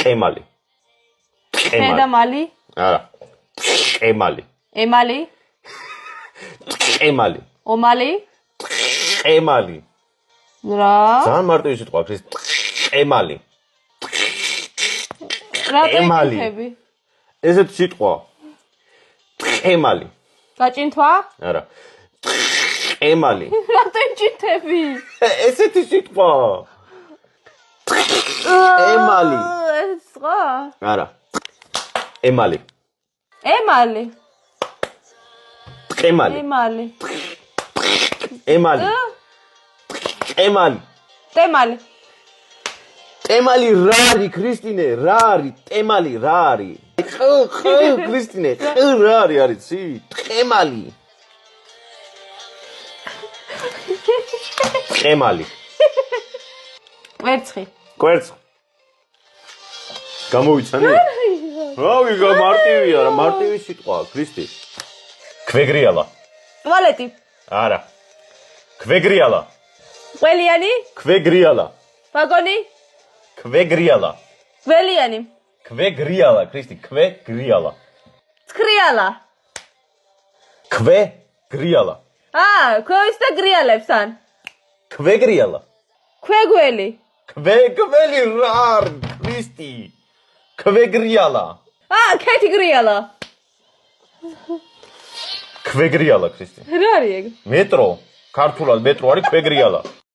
ემალი. მალი. არა. ემალი. ემალი. ემალი. ომალი. ემალი. რა? ძალიან მარტივი სიტყვა, ქრისტე. ემალი. ემალი. ესეთი სიტყვა. ემალი. გაჭინთვა? არა. ემალი. რატო ჭინთები? ესეთი სიტყვა. ემალი. სხვა? არა. ემალი. ემალი. ემალი. ემალი. ემალი. ემალი. ტემალი. ტემალი რა არის ქრისტინე? რა არის? ტემალი რა არის? ხო ქრისტინე, რა არის იცი? ტემალი. ტემალი. კვერცხი. კვერცხი. გამოვიცანი? რავი, მარტივია, რა მარტივი სიტყვაა, ქრისტი. ქვეგრიალა. ტუალეტი. არა. ქვეგრიალა. ყველიანი? ქვეგრიალა. ვაგონი? ქვეგრიალა. გველიანი? ქვეგრიალა, ქრისტი, ქვეგრიალა. ცხრიალა. ქვეგრიალა. ქვევის და გრიალებს ან? ქვეგრიალა. ქვეგველი. ქვეგველი რა არის, ქრისტი? ქვეგრიალა. ქეთი გრიალა. ქვეგრიალა, ქრისტი. რა არის ეგ? მეტრო, ქართულად მეტრო არის ქვეგრიალა.